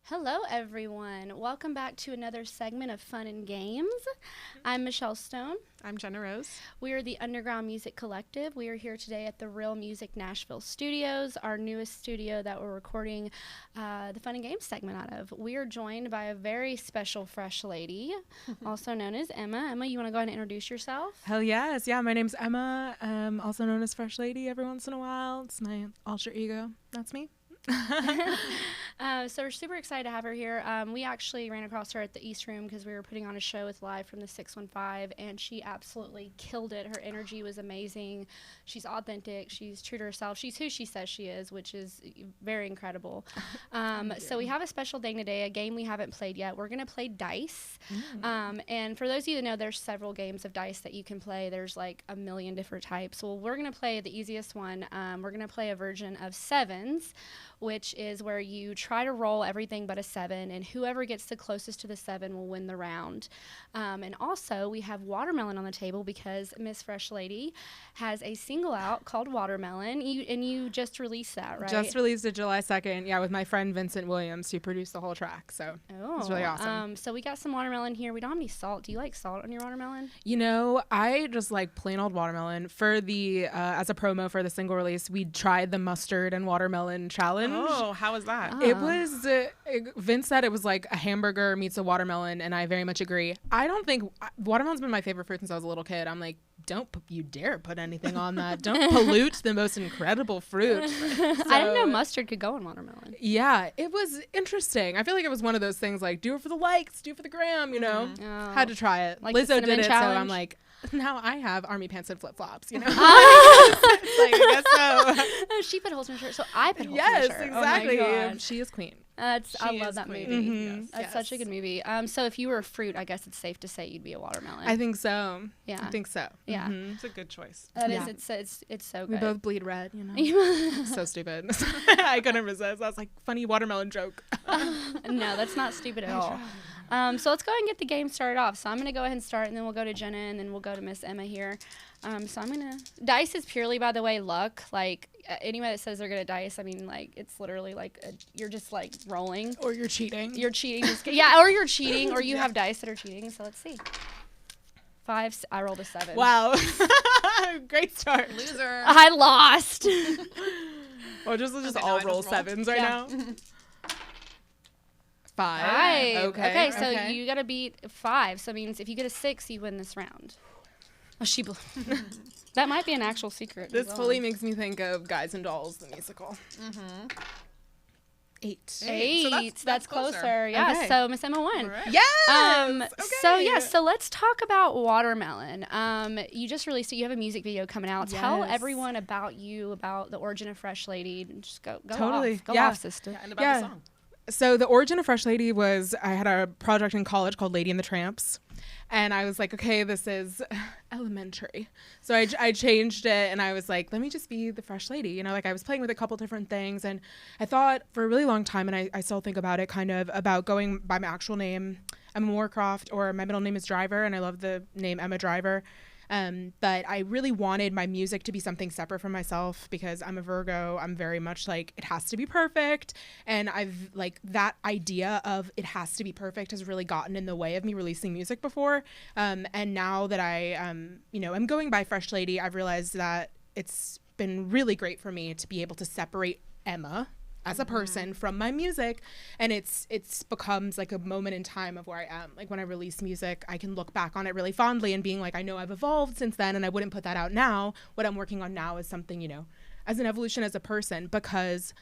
Hello, everyone. Welcome back to another segment of Fun and Games. I'm Michelle Stone. I'm Jenna Rose. We are the Underground Music Collective. We are here today at the Real Music Nashville studios, our newest studio that we're recording the Fun and Games segment out of. We are joined by a very special fresh lady, also known as Emma. Emma, you want to go ahead and introduce yourself? Hell yes. Yeah, my name's Emma, also known as Fresh Lady every once in a while. It's my alter ego. That's me. So we're super excited to have her here. We actually ran across her at the East Room because we were putting on a show with Live from the 615, and she absolutely killed it. Her energy was amazing. She's authentic. She's true to herself. She's who she says she is, which is very incredible. So we have a special thing today, a game we haven't played yet. We're going to play dice. And for those of you that know, there's several games of dice that you can play. There's like a million different types. Well, we're going to play the easiest one. We're going to play a version of sevens, which is where you try to roll everything but a 7, and whoever gets the closest to the 7 will win the round. And also, we have watermelon on the table because Miss Fresh Lady has a single out called Watermelon. You just released that, right? Just released it July 2nd, with my friend Vincent Williams, who produced the whole track. So it's really awesome. So we got some watermelon here. We don't have any salt. Do you like salt on your watermelon? You know, I just like plain old watermelon. For the, as a promo for the single release, we tried the mustard and watermelon challenge. Oh, how was that? It was, Vince said it was like a hamburger meets a watermelon, and I very much agree. I don't think, watermelon's been my favorite fruit since I was a little kid. I'm like, don't you dare put anything on that. Don't pollute the most incredible fruit. I didn't know mustard could go in watermelon. Yeah, it was interesting. I feel like it was one of those things like, do it for the likes, do it for the gram, you know? Had to try it. Like Lizzo did it, challenge? so I'm like, now I have army pants and flip-flops, you know? It's like, I guess so. She put holes in her shirt, so I put holes in Yes, her shirt. exactly. Oh my God. She is queen. I She love is that queen. movie. Mhm. That's such a good movie. So if you were a fruit, I guess it's safe to say you'd be a watermelon. I think so. Yeah. I think so. Yeah. Mhm. It's a good choice. That Yeah. is. It's so We good. both bleed red, you know? So stupid. I couldn't resist. I was like, funny watermelon joke. No, that's not stupid at all. So let's go ahead and get the game started off. So I'm going to go ahead and start, and then we'll go to Jenna, and then we'll go to Miss Emma here. So I'm going to... Dice is purely, by the way, luck. Like, anybody that says they're good at dice, I mean, like, it's literally like you're just, like, rolling. Or you're cheating. You're cheating. Yeah, or you're cheating, or you have dice that are cheating. So let's see. 5. I rolled a 7. Wow. Great start. Loser. I lost. Well, just Okay, all no, I roll just rolled. sevens right Yeah. now. 5. Right. Okay. So you got to beat 5. So it means if you get a 6, you win this round. Oh, that might be an actual secret. This Go fully on. makes me think of Guys and Dolls, the musical. 8. 8. So that's closer. closer. Yeah. Okay. So Miss Emma won. All right. Yes! So let's talk about Watermelon. You just released it. You have a music video coming out. Tell Yes. everyone about the origin of Fresh Lady. Just go Totally. off. Go Yeah. off, sister. Yeah, and about Yeah. the song. So the origin of Fresh Lady was I had a project in college called Lady and the Tramps. And I was like, okay, this is elementary. So I changed it, and I was like, let me just be the Fresh Lady. You know, like I was playing with a couple different things. And I thought for a really long time, and I still think about it kind of about going by my actual name, Emma Moorcroft, or my middle name is Driver. And I love the name Emma Driver. But I really wanted my music to be something separate from myself because I'm a Virgo. I'm very much like, it has to be perfect. And I've like that idea of it has to be perfect has really gotten in the way of me releasing music before. And now that I, I'm going by Fresh Lady, I've realized that it's been really great for me to be able to separate Emma as a person from my music, and it's becomes like a moment in time of where I am. Like when I release music, I can look back on it really fondly and being like, I know I've evolved since then, and I wouldn't put that out now. What I'm working on now is something, as an evolution as a person, because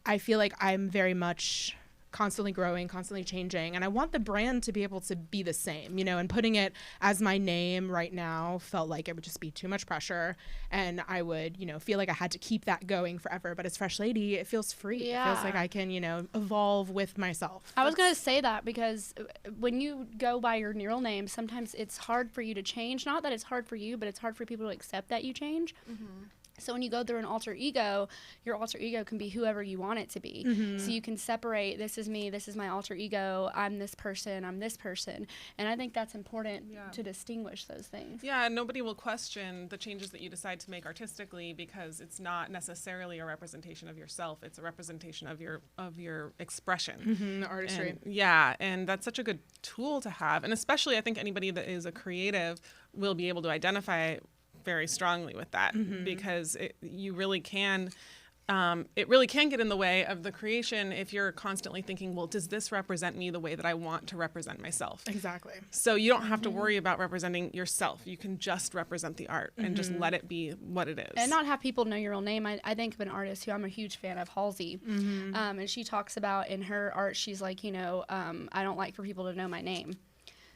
I feel like I'm very much constantly growing, constantly changing, and I want the brand to be able to be the same, and putting it as my name right now felt like it would just be too much pressure, and I would, feel like I had to keep that going forever. But as Fresh Lady, it feels free. Yeah. It feels like I can, evolve with myself. I was going to say that because when you go by your real name, sometimes it's hard for you to change. Not that it's hard for you, but it's hard for people to accept that you change. So when you go through an alter ego, your alter ego can be whoever you want it to be. So you can separate, this is me, this is my alter ego, I'm this person, I'm this person. And I think that's important to distinguish those things. Yeah, nobody will question the changes that you decide to make artistically because it's not necessarily a representation of yourself. It's a representation of your expression. Artistry. And that's such a good tool to have. And especially I think anybody that is a creative will be able to identify very strongly with that because it really can get in the way of the creation if you're constantly thinking, well, does this represent me the way that I want to represent myself? Exactly. So you don't have to worry about representing yourself. You can just represent the art and just let it be what it is. And not have people know your real name. I think of an artist who I'm a huge fan of, Halsey. And she talks about in her art, she's like, I don't like for people to know my name.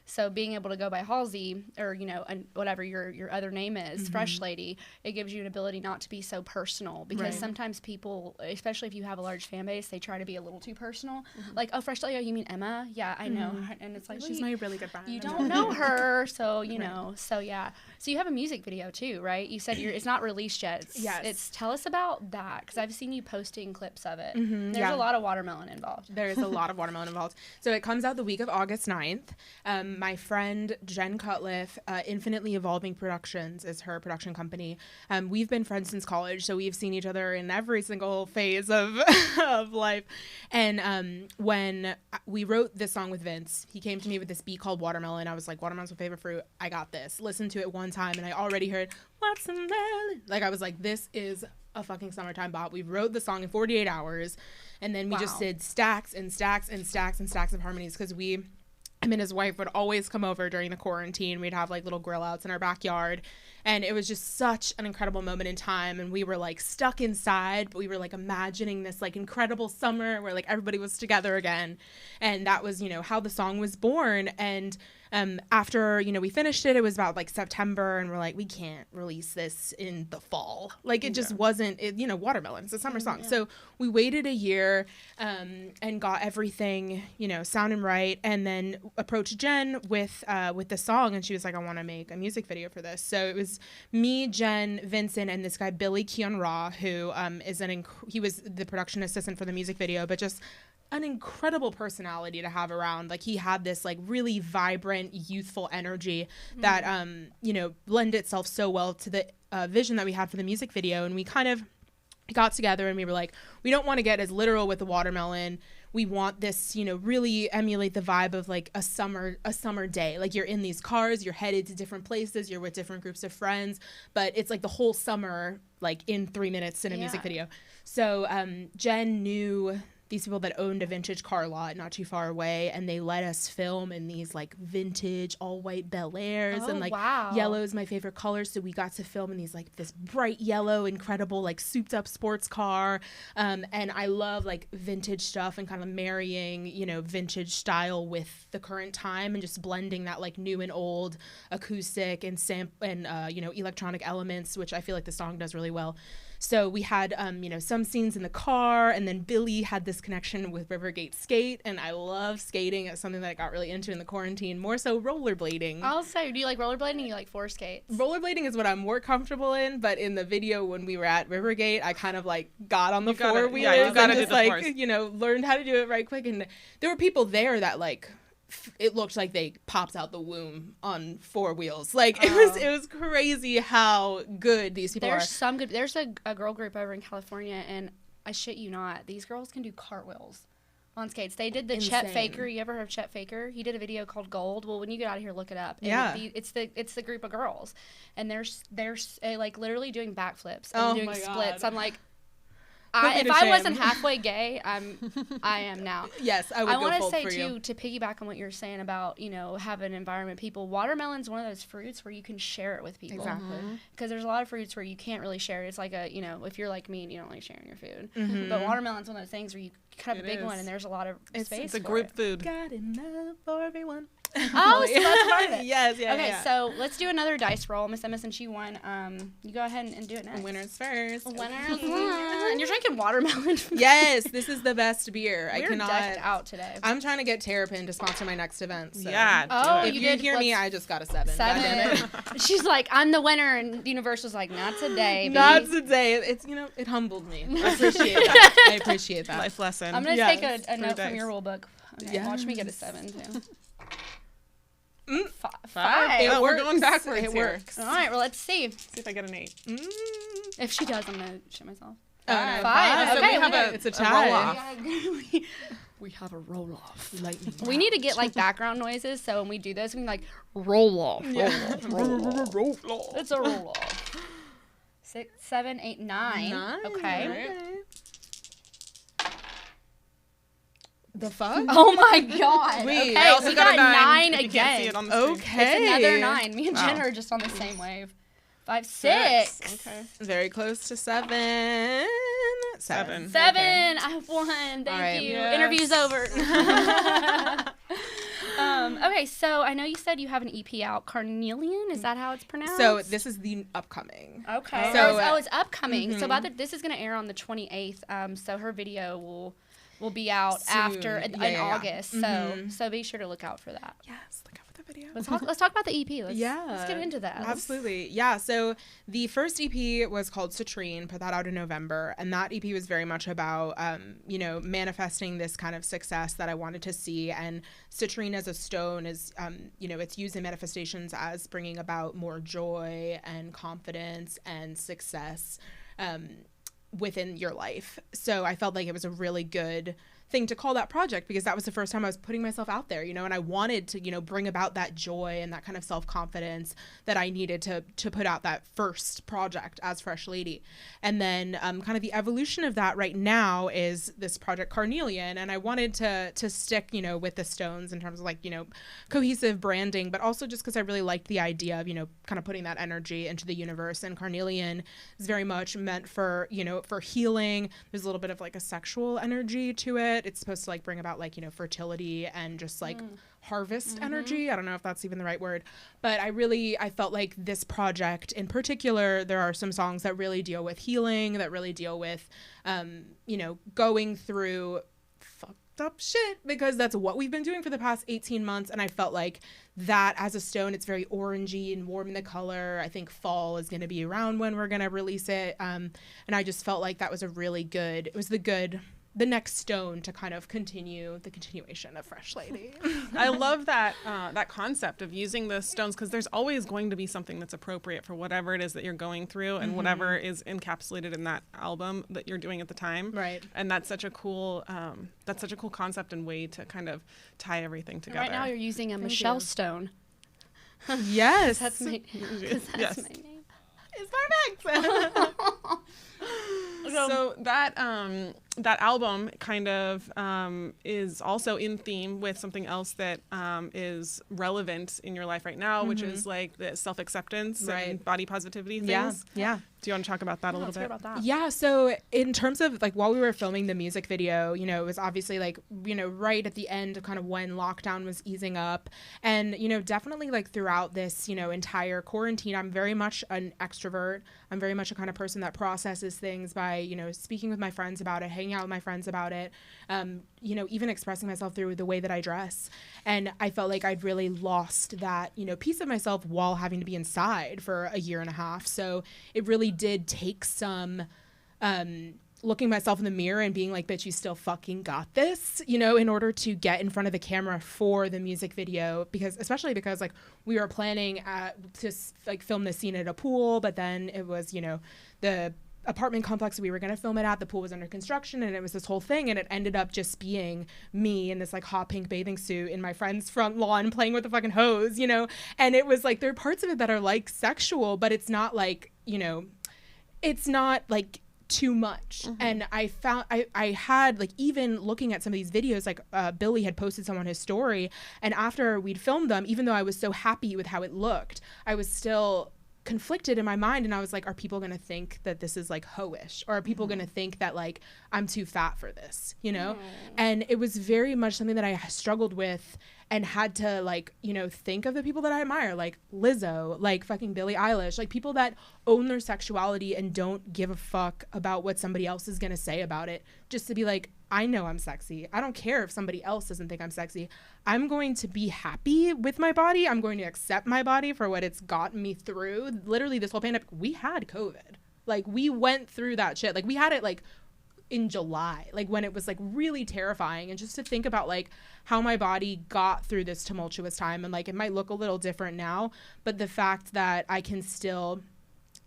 So being able to go by Halsey or, whatever your other name is, Fresh Lady, it gives you an ability not to be so personal because sometimes people, especially if you have a large fan base, they try to be a little too personal. Like, oh, Fresh Lady, oh, you mean Emma? Yeah, I know. And it's like, she's my really good friend. You don't know her. So, know, so yeah. So you have a music video too, right? You said it's not released yet. Tell us about that because I've seen you posting clips of it. There's a lot of watermelon involved. There is a lot of watermelon involved. So it comes out the week of August 9th. My friend Jen Cutliff, Infinitely Evolving Productions is her production company. We've been friends since college, so we've seen each other in every single phase of of life. And when we wrote this song with Vince, he came to me with this beat called Watermelon. I was like, watermelon's my favorite fruit. I got this. Listened to it one time, and I already heard watermelon. Like, I was like, this is a fucking summertime bop. We wrote the song in 48 hours, and then we just did stacks and stacks and stacks and stacks of harmonies because him and his wife would always come over during the quarantine. We'd have like little grill outs in our backyard. And it was just such an incredible moment in time. And we were like stuck inside, but we were like imagining this like incredible summer where like everybody was together again. And that was, how the song was born. And after, we finished it, it was about like September and we're like, we can't release this in the fall. Like it just wasn't, watermelon. It's a summer song. So we waited a year and got everything, sounding right. And then approached Jen with the song. And she was like, I want to make a music video for this. So it was me, Jen, Vincent, and this guy, Billy Keon Raw, who is he was the production assistant for the music video, but just an incredible personality to have around. Like he had this like really vibrant, youthful energy that, blended itself so well to the vision that we had for the music video. And we kind of got together and we were like, we don't want to get as literal with the watermelon. We want this, really emulate the vibe of like a summer day. Like you're in these cars, you're headed to different places, you're with different groups of friends, but it's like the whole summer, like in 3 minutes in a music video. So Jen knew these people that owned a vintage car lot not too far away, and they let us film in these like vintage all white Bel Airs, and like yellow is my favorite color, so we got to film in these like this bright yellow, incredible like souped up sports car, and I love like vintage stuff and kind of marrying vintage style with the current time and just blending that like new and old acoustic and electronic elements, which I feel like the song does really well. So we had, some scenes in the car, and then Billy had this connection with Rivergate Skate, and I love skating. It's something that I got really into in the quarantine, more so rollerblading. I'll say, do you like rollerblading or you like floor skates? Rollerblading is what I'm more comfortable in, but in the video when we were at Rivergate, I kind of like got on the four-wheelers and just like, learned how to do it right quick. And there were people there that like, it looked like they popped out the womb on 4 wheels. Like it was crazy how good these people are. There's a girl group over in California, and I shit you not, these girls can do cartwheels on skates. They did the Chet Faker. You ever heard of Chet Faker? He did a video called Gold. Well, when you get out of here, look it up. And it's the group of girls, and they're like literally doing backflips and doing splits. I'm like, if I wasn't halfway gay, I am now. Yes, I would go full for you. I want to say, too, to piggyback on what you're saying about, have an environment. Watermelon's one of those fruits where you can share it with people. Exactly. Because there's a lot of fruits where you can't really share it. It's like if you're like me and you don't like sharing your food. But watermelon's one of those things where you cut up a big one, and there's a lot of space. It's a for group it. food. Got enough for everyone. Oh, so that's part of it. Yes, yeah. Okay, yeah. so let's do another dice roll, Miss Emma, since you won. You go ahead and do it next. Winners first. Winners. And you're drinking watermelon. Yes, this is the best beer. We're decked out today. I'm trying to get Terrapin to sponsor my next event. So. Yeah. Oh, If you hear me, I just got a 7. 7. She's like, I'm the winner, and Universal's like, not today. Not today. It's it humbled me. I appreciate that. I appreciate that. Life lesson. I'm gonna Yes. take a note from dice. your rule book. Okay, watch me get a 7 too. 5. Oh, we're going backwards It here. works. All right, well, let's see. See if I get an 8. If she does, I'm gonna shit myself. Oh, no, 5. So Okay, we have it's a a tie. roll-off. We have a roll off. Lightning. We need to get like background noises, so when we do this, we can like roll off. Roll off. It's a roll off. 6, 7, 8, 9. Okay. Right. The fuck? Oh my god. Wait, Okay, I also we got got a 9 9 if you can't see again. it on the screen. Okay. It's another 9. Me and Wow. Jenna are just on the same wave. 5, 6. Okay. Very close to 7. 7. 7. I won. Thank right. you. Yes. Interview's over. Okay, so I know you said you have an EP out, Carnelian. Is that how it's pronounced? So this is the upcoming. Okay. So, It's upcoming. So this is going to air on the 28th. So her video will be out Soon. after in Yeah. August. So be sure to look out for that. Yes, look out for the video. Let's talk about the EP. Let's get into that. Absolutely. Yeah. So the first EP was called Citrine, put that out in November. And that EP was very much about, manifesting this kind of success that I wanted to see. And citrine as a stone is, it's used in manifestations as bringing about more joy and confidence and success within your life. So I felt like it was a really good thing to call that project because that was the first time I was putting myself out there, and I wanted to, bring about that joy and that kind of self-confidence that I needed to put out that first project as Fresh Lady. And then kind of the evolution of that right now is this project Carnelian, and I wanted to stick, with the stones in terms of cohesive branding, but also just because I really liked the idea of, kind of putting that energy into the universe. And Carnelian is very much meant for, for healing. There's a little bit of a sexual energy to it. It's supposed to bring about fertility and just harvest energy. I don't know if that's even the right word, but I felt like this project in particular, there are some songs that really deal with healing, that really deal with, going through fucked up shit, because that's what we've been doing for the past 18 months. And I felt like that as a stone, it's very orangey and warm in the color. I think fall is going to be around when we're going to release it. And I just felt like that was the next stone to kind of continue the continuation of Fresh Lady. I love that that concept of using the stones, because there's always going to be something that's appropriate for whatever it is that you're going through and whatever is encapsulated in that album that you're doing at the time. Right. And that's such a cool concept and way to kind of tie everything together. Right now you're using a Michelle stone. Yes. That's my Yes. my name. It's perfect. So that that album kind of is also in theme with something else that is relevant in your life right now, which is the self-acceptance and body positivity things. Yeah. Do you want to talk about that a little bit? About that. Yeah, so in terms of while we were filming the music video, it was obviously right at the end of kind of when lockdown was easing up. And, definitely throughout this, entire quarantine, I'm very much an extrovert. I'm very much a kind of person that processes things by, speaking with my friends about it, hanging out with my friends about it, even expressing myself through the way that I dress. And I felt like I'd really lost that, piece of myself while having to be inside for a year and a half. So it really did take some looking myself in the mirror and being like, bitch, you still fucking got this, in order to get in front of the camera for the music video, especially because we were planning to film the scene at a pool, but then it was, the apartment complex we were going to film it at, the pool was under construction, and it was this whole thing, and it ended up just being me in this hot pink bathing suit in my friend's front lawn playing with the fucking hose, and it was there are parts of it that are sexual, but it's not it's not too much. And I found I had even looking at some of these videos, Billy had posted some on his story, and after we'd filmed them, even though I was so happy with how it looked, I was still conflicted in my mind, and I was like, are people gonna think that this is like hoish, or are people gonna think that like I'm too fat for this, you know? And it was very much something that I struggled with and had to like, you know, think of the people that I admire, like Lizzo, like fucking Billie Eilish, like people that own their sexuality and don't give a fuck about what somebody else is gonna say about it, just to be like, I know I'm sexy. I don't care if somebody else doesn't think I'm sexy. I'm going to be happy with my body. I'm going to accept my body for what it's gotten me through. Literally this whole pandemic, we had COVID. Like we went through that shit. Like we had it like in July, like when it was like really terrifying. And just to think about like how my body got through this tumultuous time, and like it might look a little different now, but the fact that I can still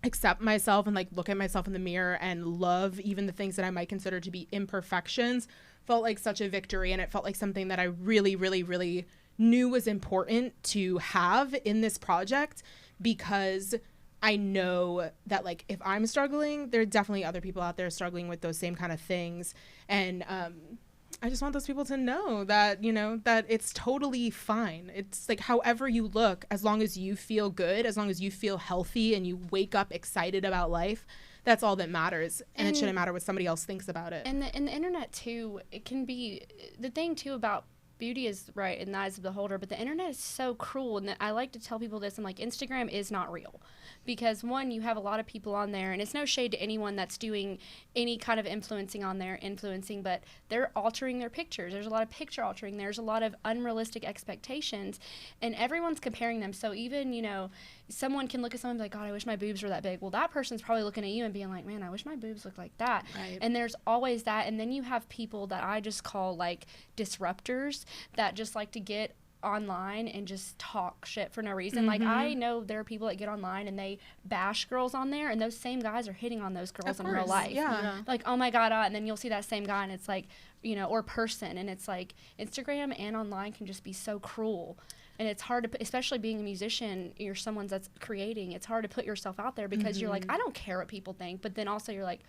accept myself and like look at myself in the mirror and love even the things that I might consider to be imperfections felt like such a victory. And it felt like something that I really, really, really knew was important to have in this project, because I know that like if I'm struggling, there are definitely other people out there struggling with those same kind of things. And I just want those people to know that, you know, that it's totally fine. It's like however you look, as long as you feel good, as long as you feel healthy and you wake up excited about life, that's all that matters. And it shouldn't matter what somebody else thinks about it. And the internet too, it can be, the thing too about beauty is right in the eyes of the beholder, but the internet is so cruel. And I like to tell people this, I'm like, Instagram is not real. Because one, you have a lot of people on there, and it's no shade to anyone that's doing any kind of influencing on there, but they're altering their pictures. There's a lot of picture altering. There's a lot of unrealistic expectations, and everyone's comparing them. So even, you know, someone can look at someone and be like, God, I wish my boobs were that big. Well, that person's probably looking at you and being like, man, I wish my boobs looked like that. Right. And there's always that. And then you have people that I just call like disruptors that just like to get online and just talk shit for no reason. Like I know there are people that get online and they bash girls on there, and those same guys are hitting on those girls in real life. Yeah. Like, oh my God, and then you'll see that same guy and it's like, you know, or person, and it's like Instagram and online can just be so cruel. And it's hard to, especially being a musician, you're someone that's creating, it's hard to put yourself out there because you're like, I don't care what people think, but then also you're like,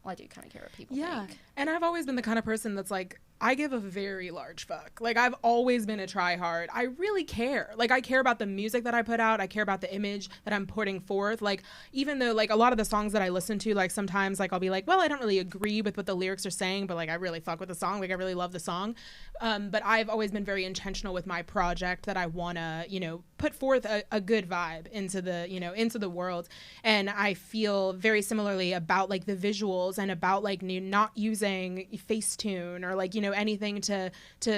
well, I do kind of care what people think. And I've always been the kind of person that's like, I give a very large fuck. Like, I've always been a tryhard. I really care. Like, I care about the music that I put out. I care about the image that I'm putting forth. Like, even though, like, a lot of the songs that I listen to, like, sometimes, like, I'll be like, well, I don't really agree with what the lyrics are saying, but, like, I really fuck with the song. Like, I really love the song. But I've always been very intentional with my project that I want to, you know, put forth a good vibe into the, you know, into the world. And I feel very similarly about, like, the visuals and about, like, not using Facetune or, like, you know, anything to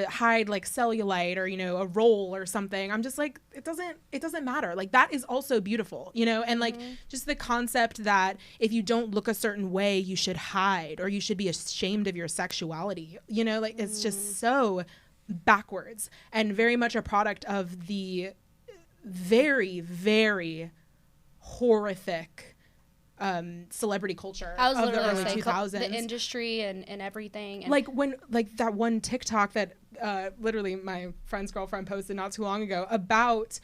hide like cellulite or, you know, a roll or something. I'm just like, it doesn't matter. Like, that is also beautiful, you know. And like just the concept that if you don't look a certain way, you should hide or you should be ashamed of your sexuality, you know, like it's just so backwards and very much a product of the very, very horrific celebrity culture I was of the literally early 2000s. The industry and everything. And like when, like that one TikTok that literally my friend's girlfriend posted not too long ago about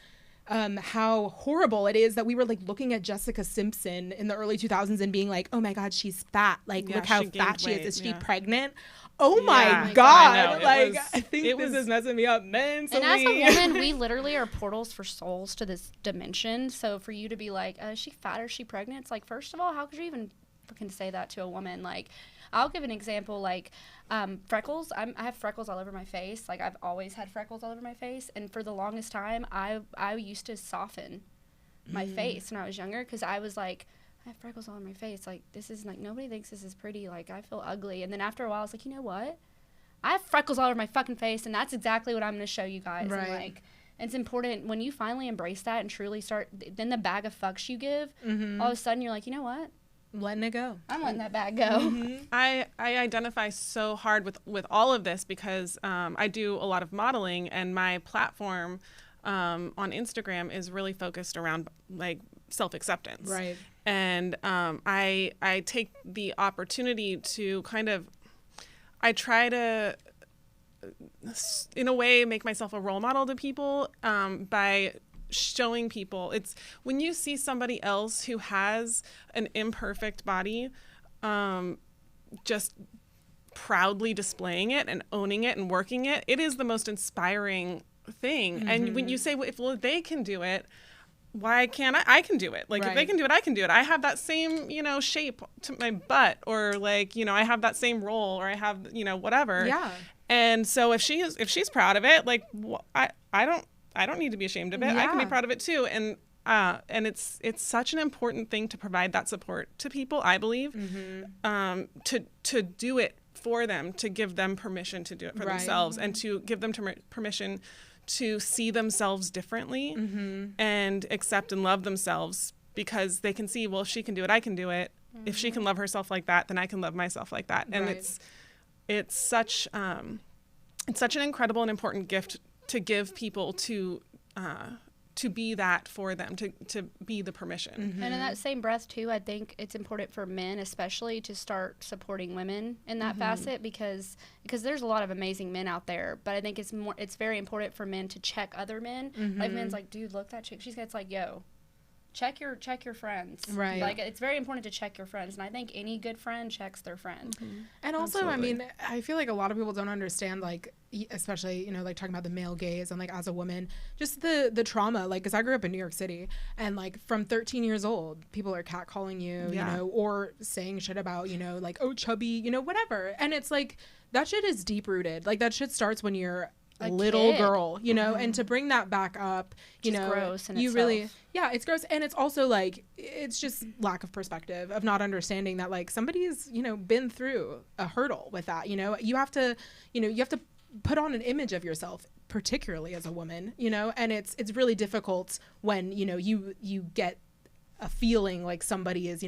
how horrible it is that we were like looking at Jessica Simpson in the early 2000s and being like, oh my God, she's fat. Like, look how fat she is. Is she pregnant? Oh my God. Like, I think this is messing me up mentally. And as a woman, we literally are portals for souls to this dimension. So for you to be like, is she fat or is she pregnant? It's like, first of all, how could you even fucking say that to a woman? Like, I'll give an example, like freckles. I have freckles all over my face. Like, I've always had freckles all over my face. And for the longest time, I used to soften my face when I was younger because I was like, I have freckles all over my face. Like, this is like, nobody thinks this is pretty. Like, I feel ugly. And then after a while, I was like, you know what? I have freckles all over my fucking face, and that's exactly what I'm going to show you guys. Right. And like, it's important when you finally embrace that and truly start, then the bag of fucks you give, all of a sudden you're like, you know what? I'm letting it go. I'm letting that bag go. I identify so hard with all of this because I do a lot of modeling, and my platform on Instagram is really focused around like self-acceptance. Right. And I take the opportunity to kind of, I try to, in a way, make myself a role model to people by showing people. It's when you see somebody else who has an imperfect body, just proudly displaying it and owning it and working it, it is the most inspiring thing. And when you say, well, if they can do it, why can't I can do it. Like if they can do it, I can do it. I have that same, shape to my butt, or like, I have that same role, or I have, whatever. Yeah. And so if she's proud of it, like I don't need to be ashamed of it. I can be proud of it too. And it's such an important thing to provide that support to people, I believe, to do it for them, to give them permission to do it for themselves, and to give them permission to see themselves differently and accept and love themselves, because they can see, well, if she can do it, I can do it. If she can love herself like that, then I can love myself like that. And it's such an incredible and important gift to give people, to be that for them, to be the permission. And in that same breath too, I think it's important for men especially to start supporting women in that facet, because there's a lot of amazing men out there, but I think it's very important for men to check other men. Like men's like, dude, look, that chick, it's like, yo, check your friends. Right. Like it's very important to check your friends, and I think any good friend checks their friend. And also, I mean, I feel like a lot of people don't understand, like, especially, like talking about the male gaze, and like as a woman, just the trauma, like, because I grew up in New York City, and like from 13 years old, people are catcalling you, or saying shit about, like, oh, chubby, whatever. And it's like, that shit is deep rooted. Like that shit starts when you're a little girl, and to bring that back up, gross in you itself. really, it's gross. And it's also like, it's just lack of perspective of not understanding that, like, somebody's, been through a hurdle with that, you have to put on an image of yourself, particularly as a woman, and it's really difficult when, you get a feeling like somebody is,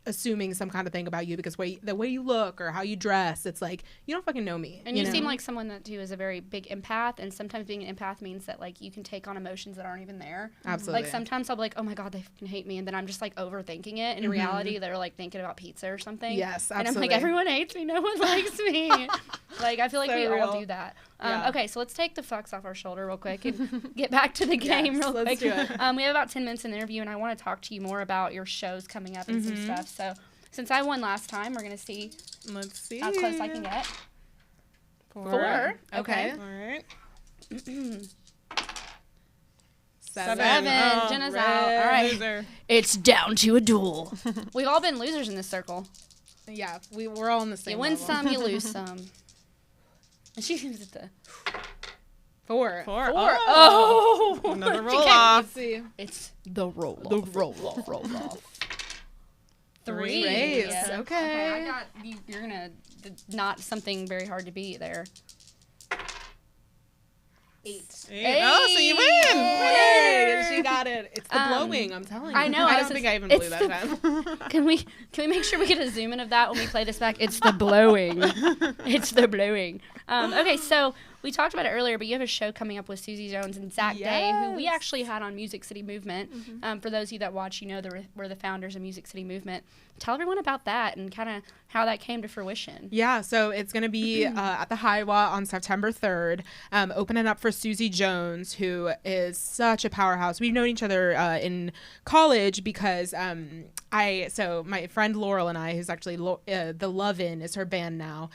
assuming some kind of thing about you because the way you look or how you dress. It's like, you don't fucking know me. And you seem like someone that too is a very big empath, and sometimes being an empath means that like you can take on emotions that aren't even there. Absolutely. Like sometimes I'll be like, oh my God, they fucking hate me, and then I'm just like overthinking it. In reality, they're like thinking about pizza or something. Yes, absolutely. And I'm like, everyone hates me, no one likes me. Like I feel like we all do that. Okay, so let's take the fucks off our shoulder real quick and get back to the game real quick. Let's do it. We have about 10 minutes in the interview, and I want to talk to you more about your shows coming up and some stuff. So since I won last time, we're going to see how close I can get. 4. Okay. All right. 7. Oh, Jenna's out. All right. Loser. It's down to a duel. We've all been losers in this circle. Yeah, we're all in the same You win level. some, you lose some. And she seems at the 4. 4. Oh! Another roll off. Let's see. It's the roll off. Roll off. 3. Raise. Yeah. Okay. I got you. You're gonna not something very hard to beat there. 8. Oh, so you win. Yay, she got it. It's the blowing, I'm telling you. I know. I don't think I even blew that time. Can we make sure we get a zoom in of that when we play this back? It's the blowing. It's the blowing. Okay, so we talked about it earlier, but you have a show coming up with Susie Jones and Zach Day, who we actually had on Music City Movement. For those of you that watch, we're the founders of Music City Movement. Tell everyone about that and kind of how that came to fruition. Yeah, so it's going to be at the Hiwa on September 3rd, opening up for Susie Jones, who is such a powerhouse. We've known each other in college because my friend Laurel and I, who's actually the Love-In is her band now,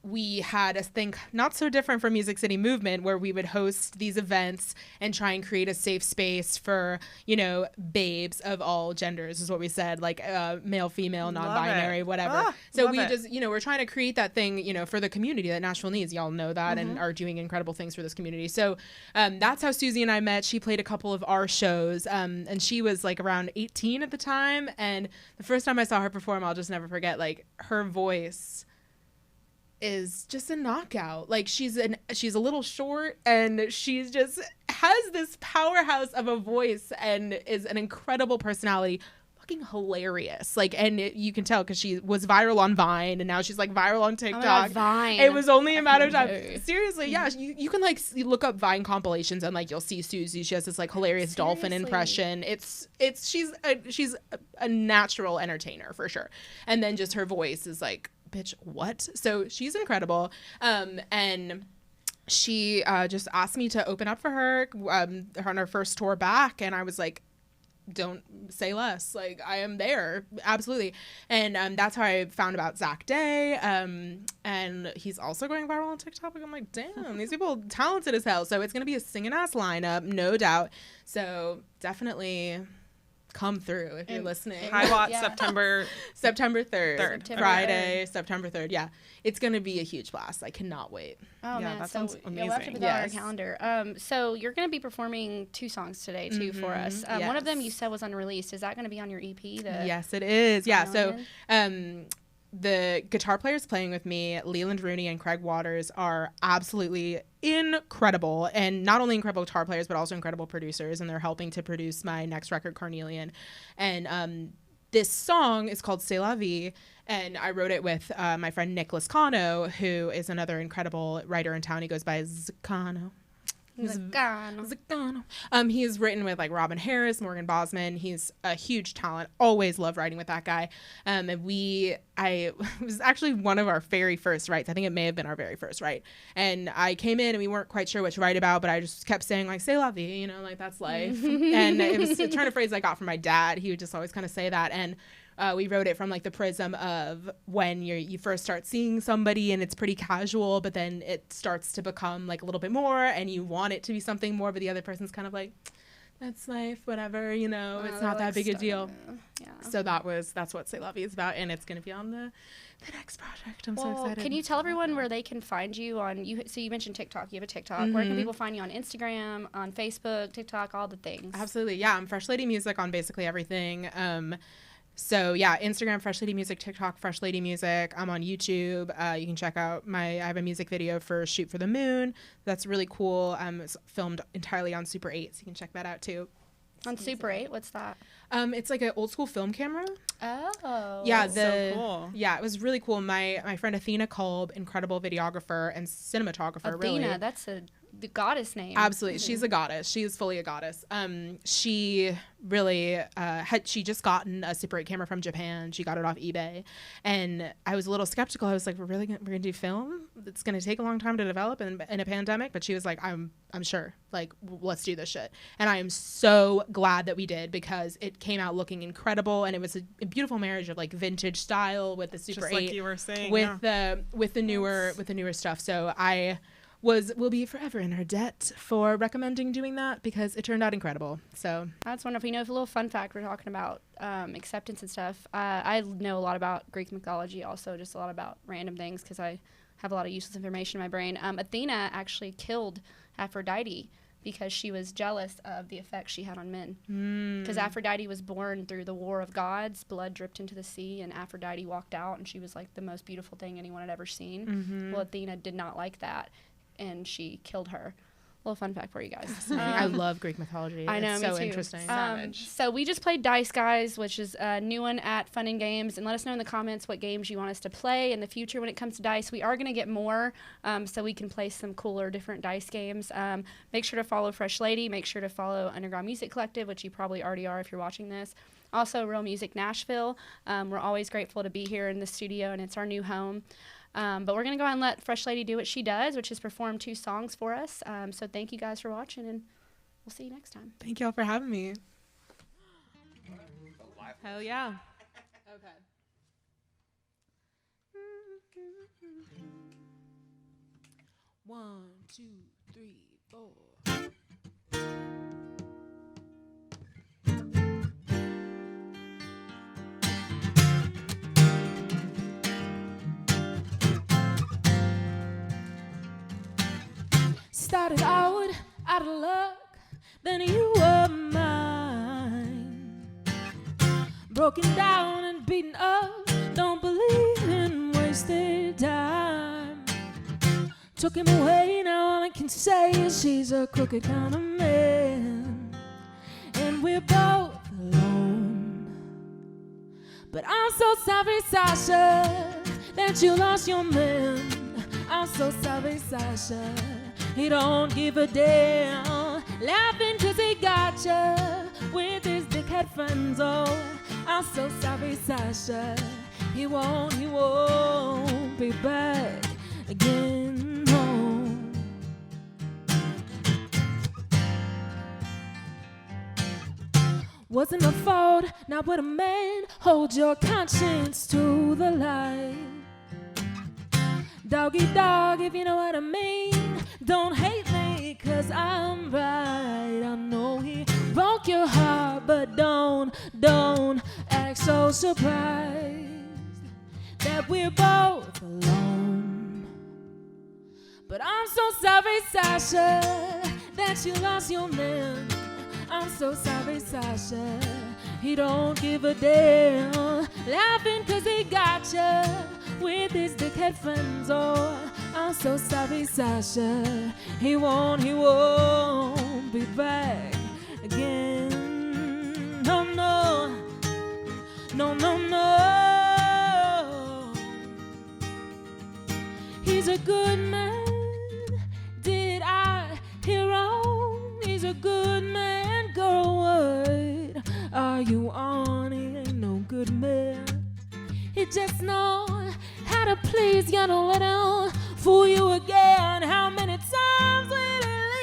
we had a thing not so different from Music City Movement where we would host these events and try and create a safe space for, babes of all genders is what we said, like male, female, non-binary, whatever. So we just, we're trying to create that thing, for the community that Nashville needs. Y'all know that and are doing incredible things for this community. So that's how Susie and I met. She played a couple of our shows and she was like around 18 at the time. And the first time I saw her perform, I'll just never forget, like her voice is just a knockout. Like she's a little short and she's just has this powerhouse of a voice and is an incredible personality, fucking hilarious. Like, and you can tell because she was viral on Vine and now she's like viral on TikTok. Oh my God, Vine. It was only a matter of time. Seriously, yeah. You can like look up Vine compilations and like you'll see Susie. She has this like hilarious dolphin impression. She's a natural entertainer for sure. And then just her voice is like, bitch, what? So she's incredible. And she just asked me to open up for her on her first tour back. And I was like, don't say less. Like, I am there. Absolutely. And that's how I found about Zach Day. And he's also going viral on TikTok. I'm like, damn, these people talented as hell. So it's going to be a singing ass lineup, no doubt. So definitely come through if you're listening. High Watt, September 3rd. Friday, September 3rd. Yeah. It's going to be a huge blast. I cannot wait. Oh, yeah, man. that So sounds amazing. we'll have to put that on our calendar. So you're going to be performing 2 songs today, too, for us. One of them you said was unreleased. Is that going to be on your EP? Yes, it is. Yeah. So the guitar players playing with me, Leland Rooney and Craig Waters, are absolutely incredible. And not only incredible guitar players, but also incredible producers. And they're helping to produce my next record, Carnelian. And this song is called C'est la vie. And I wrote it with my friend Nick Lascano, who is another incredible writer in town. He goes by Zacano. Zacano. He's written with like Robin Harris, Morgan Bosman. He's a huge talent. Always love writing with that guy. And it was actually one of our very first writes. I think it may have been our very first write. And I came in and we weren't quite sure what to write about, but I just kept saying like, c'est la vie, you know, like that's life. And it was a turn of phrase I got from my dad. He would just always kind of say that. And we wrote it from like the prism of when you first start seeing somebody and it's pretty casual, but then it starts to become like a little bit more and you want it to be something more, but the other person's kind of like, that's life, whatever, you know, it's not that big a deal. Yeah. So that's what C'est la vie is about, and it's going to be on the next project. I'm so excited. Can you tell everyone where they can find you on so you mentioned TikTok. You have a TikTok. Where can people find you on Instagram, on Facebook, TikTok, all the things? Absolutely. Yeah, I'm Fresh Lady Music on basically everything. So yeah, Instagram, Fresh Lady Music, TikTok, Fresh Lady Music. I'm on YouTube. You can check out I have a music video for Shoot for the Moon. That's really cool. It's filmed entirely on Super 8, so you can check that out too. On Super 8, what's that? It's like an old school film camera. Oh. Yeah, so cool. Yeah, it was really cool. My friend Athena Kolb, incredible videographer and cinematographer. Athena, that's the goddess name. Absolutely. She's a goddess. She is fully a goddess. She really she just gotten a Super 8 camera from Japan. She got it off eBay. And I was a little skeptical. I was like, we're going to do film? It's going to take a long time to develop in a pandemic. But she was like, I'm sure. Like, let's do this shit. And I am so glad that we did, because it came out looking incredible. And it was a beautiful marriage of like vintage style with the Super 8. Just like you were saying. With the newer stuff. So I will be forever in her debt for recommending doing that, because it turned out incredible. So that's wonderful. You know, a little fun fact, we're talking about acceptance and stuff. I know a lot about Greek mythology, also just a lot about random things, because I have a lot of useless information in my brain. Athena actually killed Aphrodite because she was jealous of the effect she had on men. Because Aphrodite was born through the war of gods. Blood dripped into the sea, and Aphrodite walked out, and she was like the most beautiful thing anyone had ever seen. Well, Athena did not like that, and she killed her. Little fun fact for you guys. I love Greek mythology. I know, it's me so too. interesting. So we just played Dice Guys, which is a new one at Fun and Games, and let us know in the comments what games you want us to play in the future when it comes to dice. We are going to get more, so we can play some cooler, different dice games. Make sure to follow Fresh Lady. Make sure to follow Underground Music Collective, which you probably already are if you're watching this. Also, Real Music Nashville. We're always grateful to be here in the studio, and it's our new home. But we're going to go ahead and let Fresh Lady do what she does, which is perform 2 songs for us. So thank you guys for watching, and we'll see you next time. Thank y'all for having me. Hell yeah. Okay. One, two, three, four. Started out of luck, then you were mine. Broken down and beaten up, don't believe in wasted time. Took him away, now all I can say is she's a crooked kind of man. And we're both alone. But I'm so sorry, Sasha, that you lost your man. I'm so sorry, Sasha. He don't give a damn, laughing 'cause he gotcha with his dickhead friends. Oh, I'm so sorry, Sasha. He won't be back again home. wasn't a fault, not with a man. Hold your conscience to the light. Doggy dog, if you know what I mean. Don't hate me, cause I'm right. I know he broke your heart, but don't act so surprised that we're both alone. But I'm so sorry, Sasha, that you lost your man. I'm so sorry, Sasha, he don't give a damn. Laughing cause he got you with his dickhead friends. Oh, I'm so sorry, Sasha, he won't be back again. No, no, no, no, no. He's a good man. Did I hear wrong? He's a good man. Girl, what are you on? He ain't no good man. He just know how to please you, don't let him fool you again. How many times will he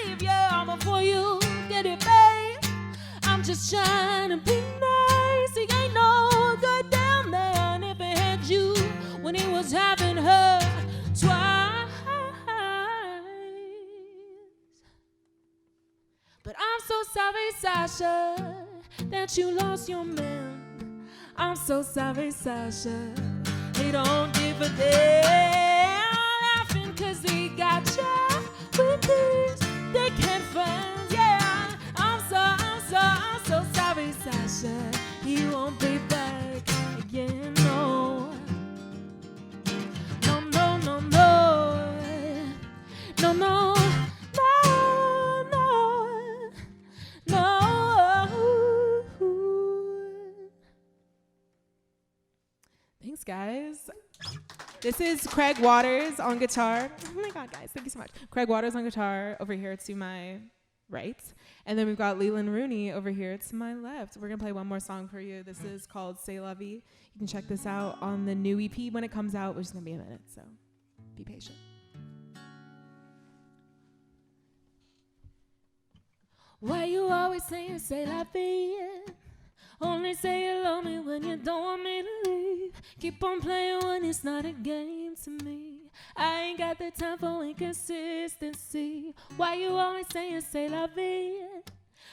leave you before you get it, babe? I'm just trying to be nice. He ain't no good damn man if he had you when he was having her twice. But I'm so sorry, Sasha, that you lost your man. I'm so sorry, Sasha, he don't give a damn. Laughing cause he got you with his dickhead friends. Yeah, I'm so sorry, Sasha, he won't be back again. No, no, no, no, no, no, no. Thanks, guys. This is Craig Waters on guitar. Oh my God, guys, thank you so much. Craig Waters on guitar over here to my right. And then we've got Leland Rooney over here to my left. We're going to play one more song for you. This is called C'est la vie. You can check this out on the new EP when it comes out, which is going to be a minute, so be patient. Why you always saying c'est la vie? Only say you love me when you don't want me to leave. Keep on playing when it's not a game to me. I ain't got the time for inconsistency. Why you always saying c'est la vie?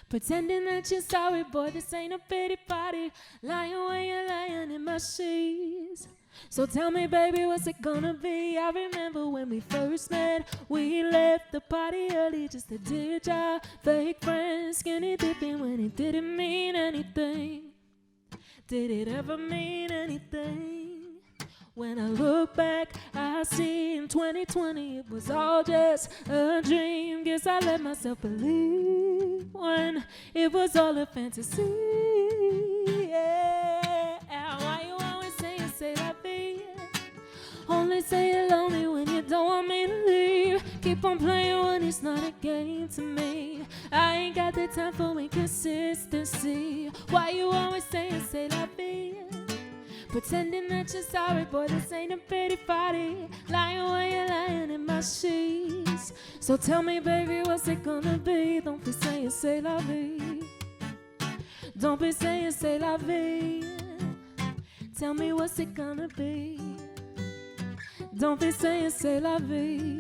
Pretending that you're sorry, boy, this ain't a pity party. Lying when you're lying in my sheets. So tell me, baby, what's it gonna be? I remember when we first met. We left the party early just to ditch our fake friends. Skinny dipping when it didn't mean anything. Did it ever mean anything? When I look back, I see in 2020 it was all just a dream. Guess I let myself believe when it was all a fantasy. Yeah, why you always saying say la vie? Only say you love me when you don't want me to leave. Keep on playing when it's not a game to me. I ain't got the time for inconsistency. Why you always saying say la vie? Pretending that you're sorry, boy, this ain't a pity party. Lying when you're lying in my sheets. So tell me, baby, what's it gonna be? Don't be saying c'est la vie. Don't be saying c'est la vie. Tell me what's it gonna be? Don't be saying c'est la vie.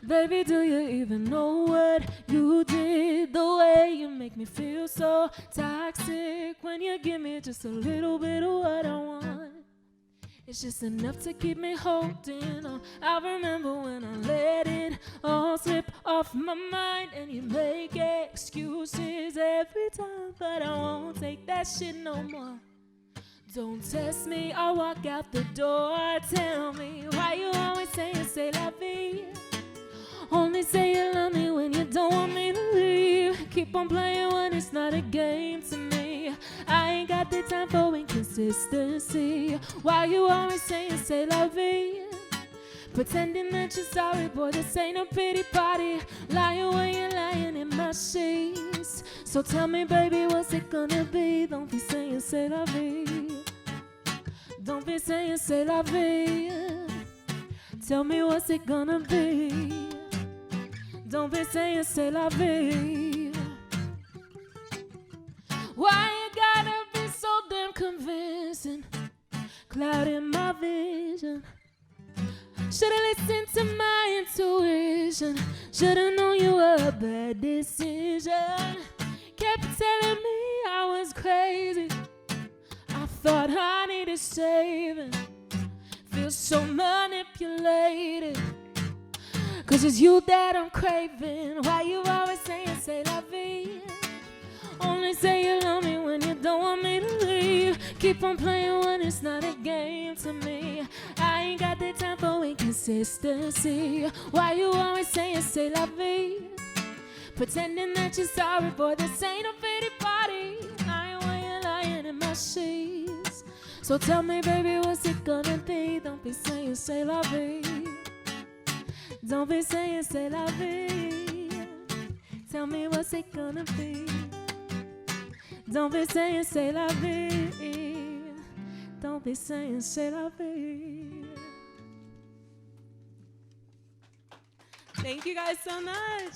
Baby, do you even know what you did? The way you make me feel so toxic. When you give me just a little bit of what I want, it's just enough to keep me holding on. I remember when I let it all slip off my mind. And you make excuses every time, but I won't take that shit no more. Don't test me, I'll walk out the door. Tell me why you always saying c'est la vie. Only say you love me when you don't want me to leave. Keep on playing when it's not a game to me. I ain't got the time for inconsistency. Why you always saying c'est la vie? Pretending that you're sorry, boy, this ain't a pity party. Lying when you're lying in my sheets. So tell me, baby, what's it gonna be? Don't be saying c'est la vie. Don't be saying c'est la vie. Tell me what's it gonna be? Don't be saying c'est la vie. Why you gotta be so damn convincing, clouding my vision? Should've listened to my intuition, should've known you were a bad decision. Kept telling me I was crazy, I thought I needed saving. Feel so manipulated, 'cause it's you that I'm craving. Why you always saying, say la vie? Only say you love me when you don't want me to leave. Keep on playing when it's not a game to me. I ain't got the time for inconsistency. Why you always saying, say la vie? Pretending that you're sorry, boy, this ain't a pity party. I ain't where you're lying in my sheets. So tell me, baby, what's it gonna be? Don't be saying, say la vie. Don't be saying, say la vie. Tell me, what's it gonna be? Don't be saying, say la vie. Don't be saying, say la vie. Thank you guys so much.